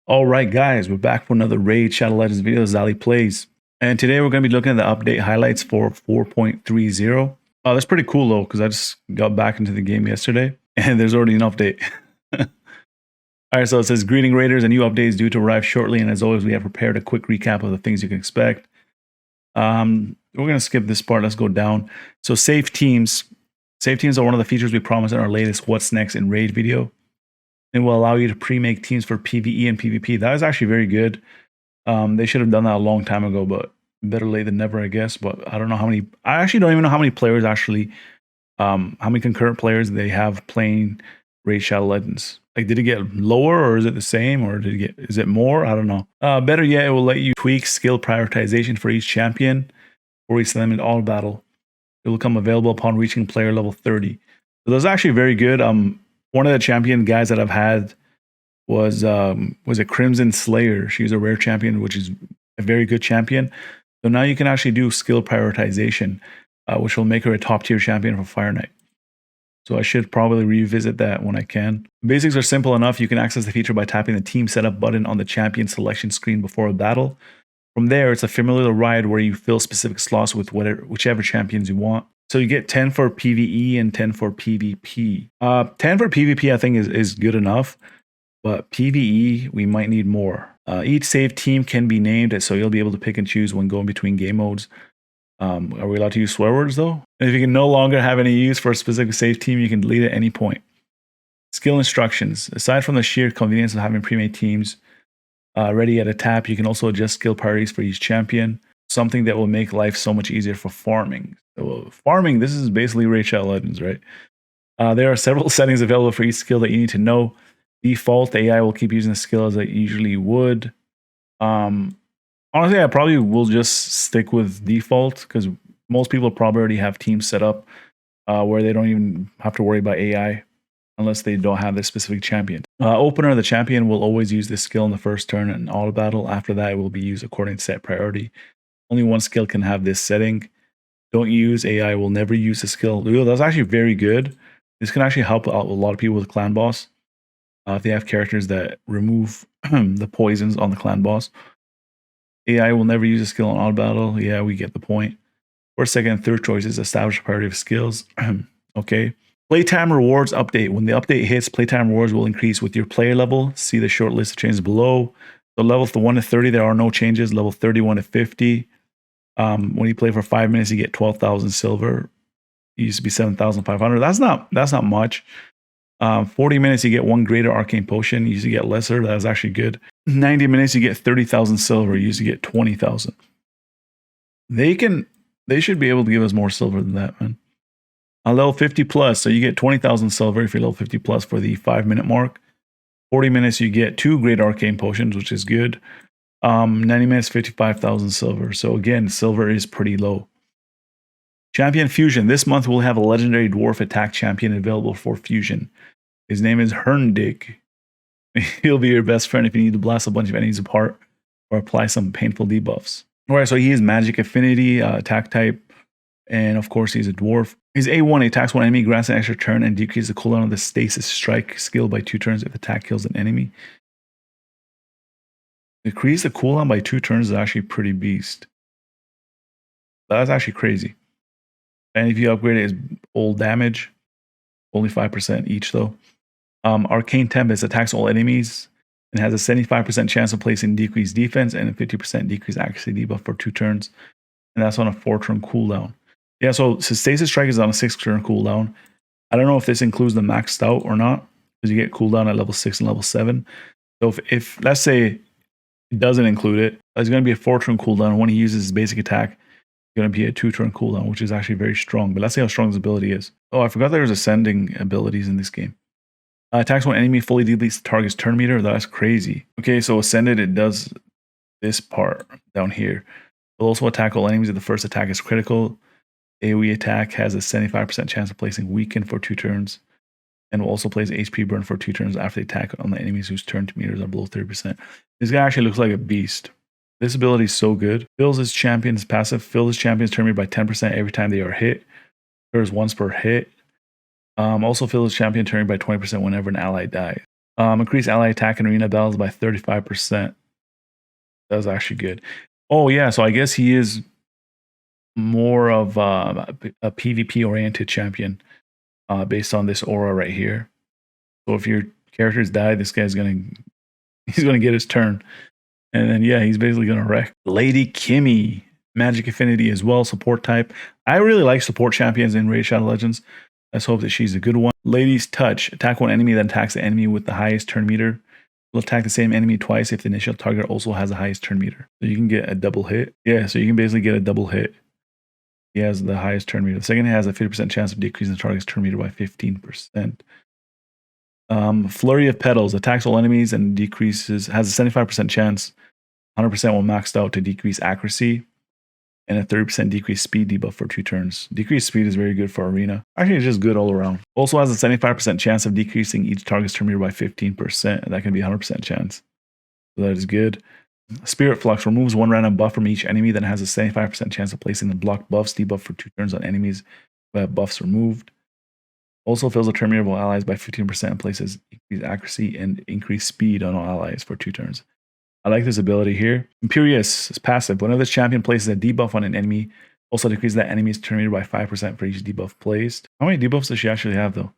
All right, guys, we're back for another Raid Shadow Legends video. Zali Plays. And today we're going to be looking at the update highlights for 4.30. Oh, that's pretty cool, though, because I just got back into the game yesterday, and there's already an update. All right, so it says, Greeting Raiders, a new update is due to arrive shortly, and as always, we have prepared a quick recap of the things you can expect. We're going to skip this part. Let's go down. So save teams. Save teams are one of the features we promised in our latest What's Next in Raid video. It will allow you to pre-make teams for PvE and PvP. That is actually very good. They should have done that a long time ago, but better late than never, I guess. But I don't know how many. I actually don't even know how many players actually, how many concurrent players they have playing Raid Shadow Legends. Like, did it get lower, or is it the same, or is it more? I don't know. Better yet, it will let you tweak skill prioritization for each champion or each them in all battle. It will become available upon reaching player level 30. So that's actually very good. One of the champion guys that I've had was a Crimson Slayer. She's a rare champion, which is a very good champion. So now you can actually do skill prioritization, which will make her a top tier champion for Fire Knight. So I should probably revisit that when I can. The basics are simple enough. You can access the feature by tapping the team setup button on the champion selection screen before a battle. From there, it's a familiar ride where you fill specific slots with whichever champions you want. So you get 10 for PvE and 10 for PvP. 10 for PvP I think is good enough, but PvE we might need more. Each save team can be named, so you'll be able to pick and choose when going between game modes. Are we allowed to use swear words though? And if you can no longer have any use for a specific save team, you can delete at any point. Skill instructions. Aside from the sheer convenience of having pre-made teams ready at a tap, you can also adjust skill priorities for each champion. Something that will make life so much easier for farming. So farming, this is basically Raid Shadow Legends, right? There are several settings available for each skill that you need to know. Default, the AI will keep using the skill as it usually would. Honestly, I probably will just stick with default because most people probably already have teams set up where they don't even have to worry about AI unless they don't have this specific champion. Opener, the champion will always use this skill in the first turn in auto battle. After that, it will be used according to set priority. Only one skill can have this setting. Don't use AI, will never use the skill. That's actually very good. This can actually help out a lot of people with clan boss. If they have characters that remove the poisons on the clan boss. AI will never use a skill in auto battle. Yeah, we get the point. First, second, and third choices, establish a priority of skills. Okay. Playtime rewards update. When the update hits, playtime rewards will increase with your player level. See the short list of changes below. So level 1 to 30, there are no changes. Level 31 to 50. When you play for 5 minutes, you get 12,000 silver. It used to be 7,500. That's not much. 40 minutes, you get 1 greater arcane potion. You used to get lesser. That was actually good. 90 minutes, you get 30,000 silver. You used to get 20,000. They should be able to give us more silver than that, man. Level 50 plus, so you get 20,000 silver if you're level 50 plus for the 5-minute mark. 40 minutes, you get 2 great arcane potions, which is good. 90 minutes, 55,000 silver. So again, silver is pretty low. Champion Fusion. This month we'll have a legendary dwarf attack champion available for fusion. His name is Herndig. He'll be your best friend if you need to blast a bunch of enemies apart or apply some painful debuffs. Alright, so he is magic affinity, attack type, and of course he's a dwarf. His A1 attacks one enemy, grants an extra turn, and decreases the cooldown of the stasis strike skill by 2 turns if the attack kills an enemy. Decrease the cooldown by 2 turns is actually pretty beast. That's actually crazy. And if you upgrade it, it's old damage. Only 5% each though. Arcane Tempest attacks all enemies and has a 75% chance of placing decreased defense and a 50% decreased accuracy debuff for 2 turns. And that's on a 4-turn cooldown. Yeah, so Stasis Strike is on a 6-turn cooldown. I don't know if this includes the maxed out or not, because you get cooldown at level 6 and level 7. So if let's say it doesn't include it, it's going to be a 4-turn cooldown. When he uses his basic attack, it's going to be a 2-turn cooldown, which is actually very strong. But let's see how strong his ability is. Oh, I forgot there's ascending abilities in this game. Attacks when enemy fully deletes the target's turn meter. That's crazy. Okay, so Ascended, it does this part down here. It'll also attack all enemies if the first attack is critical. AoE attack has a 75% chance of placing weaken for 2 turns. And will also place HP burn for 2 turns after the attack on the enemies whose turn meters are below 30%. This guy actually looks like a beast. This ability is so good. Fills his champion's passive. Fills his champion's turn meter by 10% every time they are hit. Occurs once per hit. Also fills his champion turn by 20% whenever an ally dies. Increase ally attack and arena battles by 35%. That was actually good. Oh yeah, so I guess he is more of a PvP oriented champion based on this aura right here. So if your characters die, this guy's he's gonna get his turn. And then yeah, he's basically gonna wreck. Lady Kimmy, Magic Affinity as well, support type. I really like support champions in Raid Shadow Legends. Let's hope that she's a good one. Lady's Touch. Attack one enemy, then attacks the enemy with the highest turn meter. Will attack the same enemy twice if the initial target also has the highest turn meter. So you can get a double hit. Yeah, so you can basically get a double hit. He has the highest turn meter. The second has a 50% chance of decreasing the target's turn meter by 15%. Flurry of Petals. Attacks all enemies and decreases, has a 75% chance, 100% when maxed out, to decrease accuracy, and a 30% decreased speed debuff for 2 turns. Decreased speed is very good for arena. Actually, it's just good all around. Also has a 75% chance of decreasing each target's turn meter by 15%, and that can be 100% chance. So that is good. Spirit Flux removes 1 random buff from each enemy, then has a 75% chance of placing the block buffs debuff for 2 turns on enemies who have buffs removed. Also fills the turn meter of all allies by 15% and places increased accuracy and increased speed on all allies for 2 turns. I like this ability here. Imperious is passive. Whenever this champion places a debuff on an enemy, also decreases that enemy's turn meter by 5% for each debuff placed. How many debuffs does she actually have though?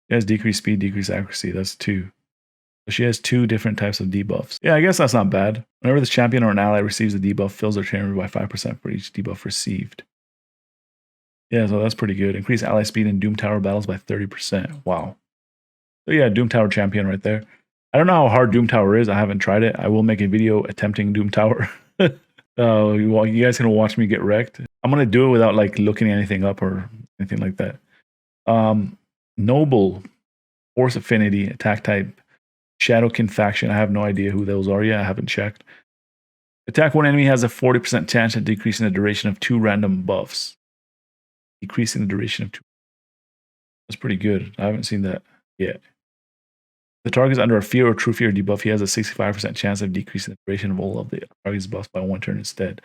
She has decreased speed, decreased accuracy. That's 2. So she has 2 different types of debuffs. Yeah, I guess that's not bad. Whenever this champion or an ally receives a debuff, fills their turn meter by 5% for each debuff received. Yeah, so that's pretty good. Increase ally speed in Doom Tower battles by 30%. Wow. So yeah, Doom Tower champion right there. I don't know how hard Doom Tower is. I haven't tried it. I will make a video attempting Doom Tower. You guys gonna watch me get wrecked. I'm gonna do it without like looking anything up or anything like that. Noble, Force Affinity, attack type, Shadowkin faction. I have no idea who those are yet. I haven't checked. Attack one enemy has a 40% chance of decreasing the duration of 2 random buffs. Decreasing the duration of 2. That's pretty good. I haven't seen that yet. The target is under a fear or true fear debuff. He has a 65% chance of decreasing the duration of all of the target's buffs by 1 turn instead.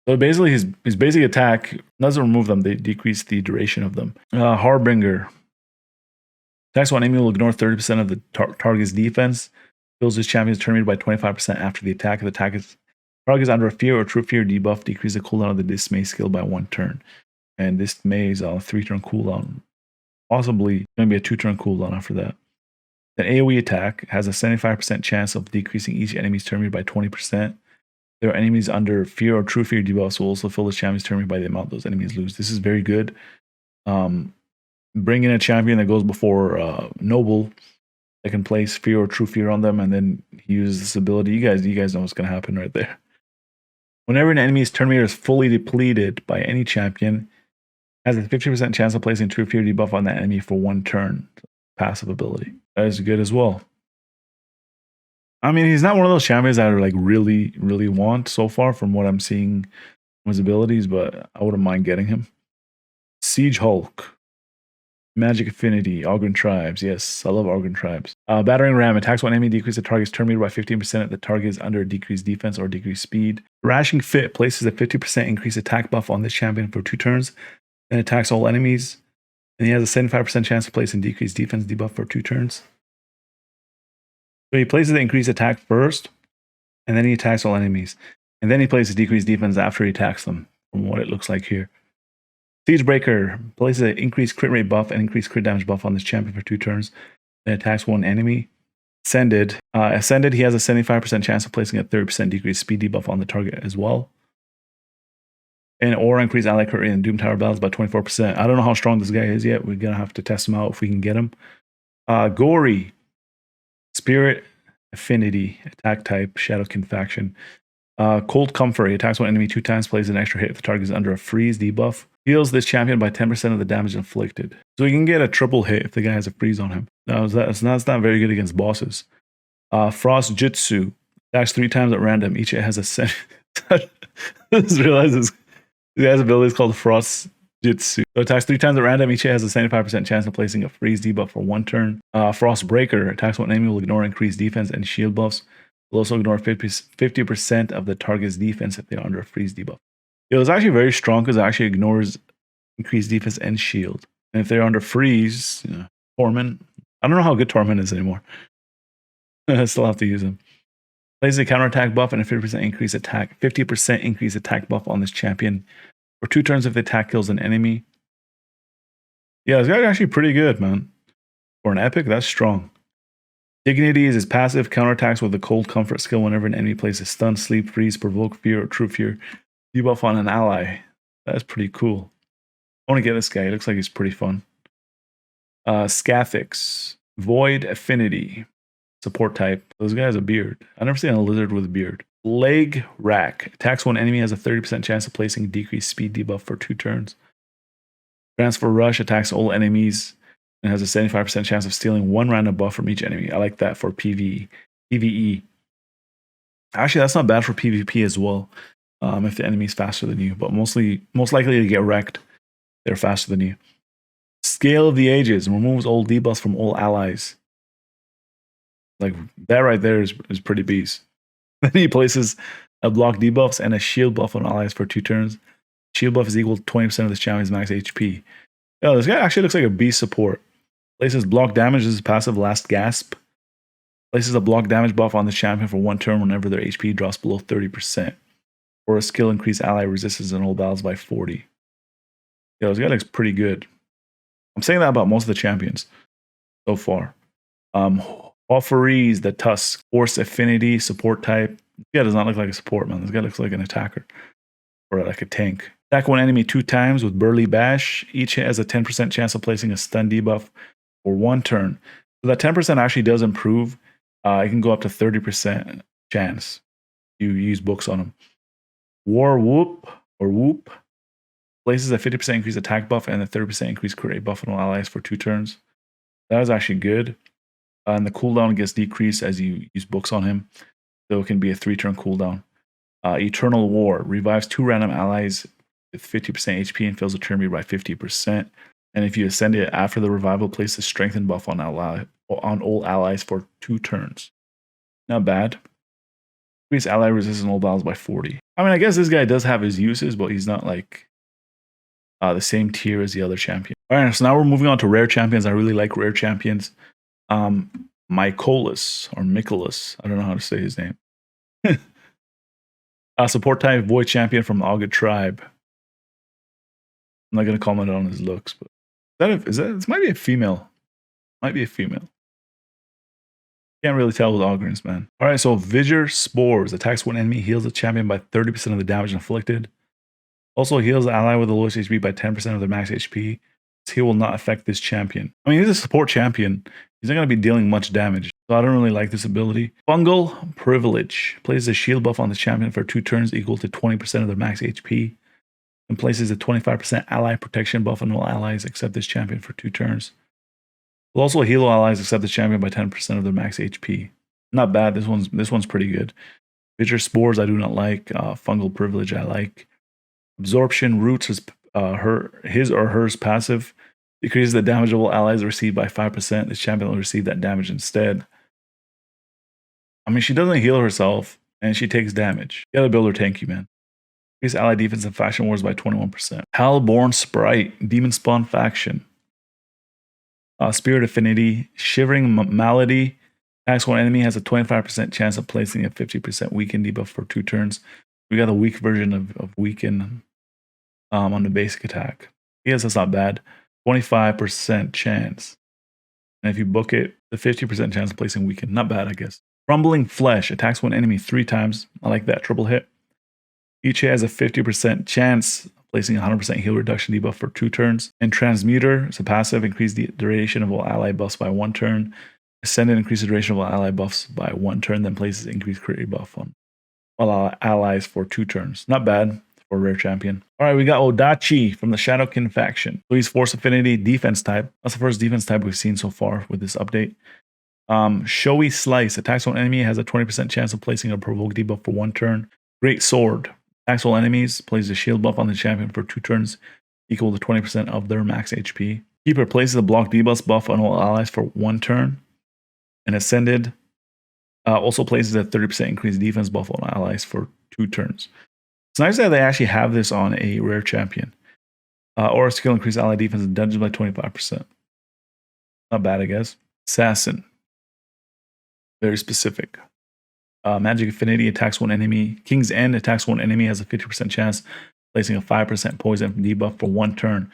So basically, his basic attack doesn't remove them; they decrease the duration of them. Harbinger. Attacks one enemy will ignore 30% of the target's defense. Fills his champion's turn meter by 25% after the attack. If the target is under a fear or true fear debuff, decrease the cooldown of the Dismay skill by 1 turn. And Dismay is on a 3-turn cooldown. Possibly going to be a 2-turn cooldown after that. An AoE attack has a 75% chance of decreasing each enemy's turn meter by 20%. There are enemies under fear or true fear debuffs will also fill the champion's turn meter by the amount those enemies lose. This is very good. Bring in a champion that goes before Noble that can place fear or true fear on them, and then he uses this ability. You guys know what's going to happen right there. Whenever an enemy's turn meter is fully depleted by any champion, has a 50% chance of placing true fear debuff on that enemy for 1 turn. Passive ability. That is good as well. I mean, he's not one of those champions that I like really, really want so far from what I'm seeing from his abilities, but I wouldn't mind getting him. Siege Hulk. Magic Affinity, Ogryn Tribes. Yes, I love Ogryn Tribes. Battering Ram. Attacks one enemy, decrease the target's turn meter by 15% if the target is under decreased defense or decreased speed. Thrashing Fit places a 50% increased attack buff on this champion for 2 turns, then attacks all enemies. And he has a 75% chance of placing decreased defense debuff for 2 turns. So he places the increased attack first, and then he attacks all enemies. And then he places decreased defense after he attacks them, from what it looks like here. Siegebreaker places an increased crit rate buff and increased crit damage buff on this champion for 2 turns. Then attacks 1 enemy. Ascended. He has a 75% chance of placing a 30% decreased speed debuff on the target as well. And or increase ally crit rate in Doom Tower battles by 24%. I don't know how strong this guy is yet. We're going to have to test him out if we can get him. Gory. Spirit Affinity. Attack type. Shadowkin faction. Cold Comfort. He attacks one enemy 2 times. Plays an extra hit if the target is under a freeze debuff. Heals this champion by 10% of the damage inflicted. So you can get a triple hit if the guy has a freeze on him. That's not very good against bosses. Frost Jutsu. Attacks 3 times at random. Each hit has a... I just realized this. The guy's ability is called Frost Jutsu. So attacks 3 times at random. Each hit has a 75% chance of placing a freeze debuff for 1 turn. Frost Breaker. Attacks one enemy will ignore increased defense and shield buffs. Will also ignore 50% of the target's defense if they are under a freeze debuff. It was actually very strong because it actually ignores increased defense and shield. And if they're under freeze, Torment. I don't know how good Torment is anymore. I still have to use him. Places a counterattack buff and a 50% increase attack. 50% increase attack buff on this champion for 2 turns if the attack kills an enemy. Yeah, this guy's actually pretty good, man. For an epic, that's strong. Dignity is his passive, counterattacks with the cold comfort skill whenever an enemy places stun, sleep, freeze, provoke fear, or true fear. Debuff on an ally. That's pretty cool. I want to get this guy. He looks like he's pretty fun. Scathix. Void Affinity. Support type. This guy has a beard. I've never seen a lizard with a beard. Leg Rack. Attacks one enemy has a 30% chance of placing decreased speed debuff for 2 turns. Transfer Rush attacks all enemies and has a 75% chance of stealing 1 random buff from each enemy. I like that for PvE. Actually, that's not bad for PvP as well. If the enemy's faster than you, but most likely to get wrecked, they're faster than you. Scale of the Ages removes all debuffs from all allies. Like that right there is pretty beast. Then he places a block debuffs and a shield buff on allies for 2 turns. Shield buff is equal to 20% of this champion's max HP. Yo, this guy actually looks like a beast support. Places block damage as his passive Last Gasp. Places a block damage buff on the champion for 1 turn whenever their HP drops below 30%. Or a skill increase ally resistance in all battles by 40. Yo, this guy looks pretty good. I'm saying that about most of the champions so far. Offerees, the Tusk, Force Affinity, support type. This guy does not look like a support, man. This guy looks like an attacker. Or like a tank. Attack one enemy 2 times with Burly Bash. Each hit has a 10% chance of placing a stun debuff for 1 turn. So that 10% actually does improve. It can go up to 30% chance. You use books on them. War Whoop or Whoop places a 50% increased attack buff and a 30% increased crit rate buff on all allies for 2 turns. That is actually good. And the cooldown gets decreased as you use books on him. So it can be a 3-turn cooldown. Eternal War revives 2 random allies with 50% HP and fills the turn by 50%. And if you ascend it after the revival, place a strengthen buff on all allies for 2 turns. Not bad. Increase ally resistance in all battles by 40. I mean, I guess this guy does have his uses, but he's not like the same tier as the other champion. All right, so now we're moving on to rare champions. I really like rare champions. Mykolas or Mikolas. I don't know how to say his name. Support type Void champion from Auga tribe. I'm not going to comment on his looks, but this might be a female. Might be a female. Can't really tell with Ogrins, man. All right, so Vigor Spores attacks one enemy, heals the champion by 30% of the damage inflicted. Also heals the ally with the lowest HP by 10% of their max HP. This heal will not affect this champion. I mean, he's a support champion. He's not going to be dealing much damage, so I don't really like this ability. Fungal Privilege places a shield buff on the champion for 2 turns equal to 20% of their max HP. And places a 25% ally protection buff on all allies except this champion for 2 turns. Will also heal all allies except the champion by 10% of their max HP. Not bad. This one's pretty good. Vigor Spores I do not like. Fungal Privilege I like. Absorption Roots is his or hers passive. Decreases the damage of all allies received by 5%. This champion will receive that damage instead. I mean, she doesn't heal herself, and she takes damage. You gotta build her tanky, man. Increase ally defense in Faction Wars by 21%. Halborn Sprite, Demon Spawn Faction. Spirit Affinity, Shivering Malady. Attacks one enemy has a 25% chance of placing a 50% weaken debuff for 2 turns. We got a weak version of weaken on the basic attack. Yes, that's not bad. 25% chance. And if you book it, the 50% chance of placing weaken. Not bad, I guess. Crumbling Flesh attacks one enemy 3 times. I like that. Triple hit. Each hit has a 50% chance of placing 100% heal reduction debuff for 2 turns. And Transmuter is a passive. Increase the duration of all ally buffs by 1 turn. Ascendant increase the duration of all ally buffs by 1 turn. Then places increased crit buff on all allies for 2 turns. Not bad for a rare champion. All right, we got Odachi from the Shadowkin faction. So he's Force Affinity, defense type. That's the first defense type we've seen so far with this update. Showy Slice attacks one enemy, has a 20% chance of placing a provoke debuff for 1 turn. Great Sword attacks all enemies, places a shield buff on the champion for 2 turns, equal to 20% of their max HP. Keeper places a block debuff buff on all allies for 1 turn. And Ascended also places a 30% increased defense buff on allies for 2 turns. It's nice that they actually have this on a rare champion. Or a skill increase ally defense in dungeons by 25%. Not bad, I guess. Assassin. Very specific. Magic Affinity attacks one enemy. King's End attacks one enemy, has a 50% chance, placing a 5% poison debuff for 1 turn.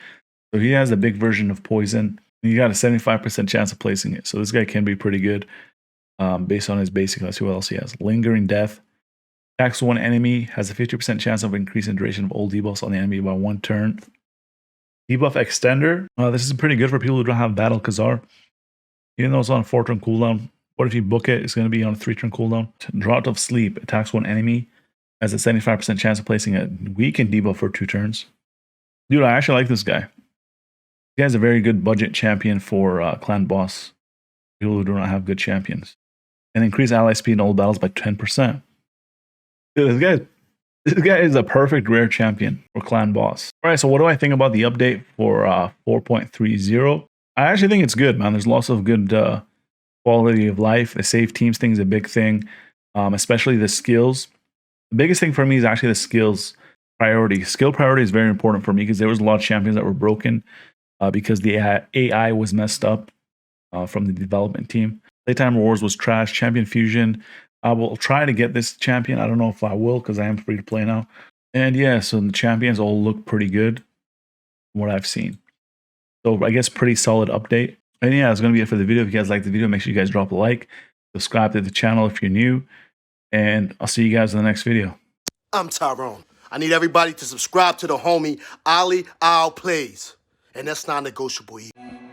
So he has a big version of poison. You got a 75% chance of placing it. So this guy can be pretty good based on his basic. Let's see what else he has. Lingering Death. Attacks one enemy, has a 50% chance of increasing duration of all debuffs on the enemy by 1 turn. Debuff Extender. This is pretty good for people who don't have Battle Khazar. Even though it's on a 4-turn cooldown, what if you book it? It's going to be on a 3-turn cooldown. Drought of Sleep. Attacks one enemy, has a 75% chance of placing a weakened debuff for 2 turns. Dude, I actually like this guy. He has a very good budget champion for clan boss. People who do not have good champions. And increase ally speed in all battles by 10%. Dude, this guy is a perfect rare champion for clan boss. All right, so what do I think about the update for 4.30? I actually think it's good, man. There's lots of good quality of life. The save teams thing is a big thing, especially the skills. The biggest thing for me is actually the skills priority. Skill priority is very important for me because there was a lot of champions that were broken because the AI was messed up from the development team. Playtime Wars was trash. Champion Fusion. I will try to get this champion. I don't know if I will because I am free to play now. And yeah, so the champions all look pretty good from what I've seen. So I guess pretty solid update. And yeah, that's going to be it for the video. If you guys like the video, make sure you guys drop a like. Subscribe to the channel if you're new. And I'll see you guys in the next video. I'm Tyrone. I need everybody to subscribe to the homie Ali Al Plays. And that's non-negotiable either.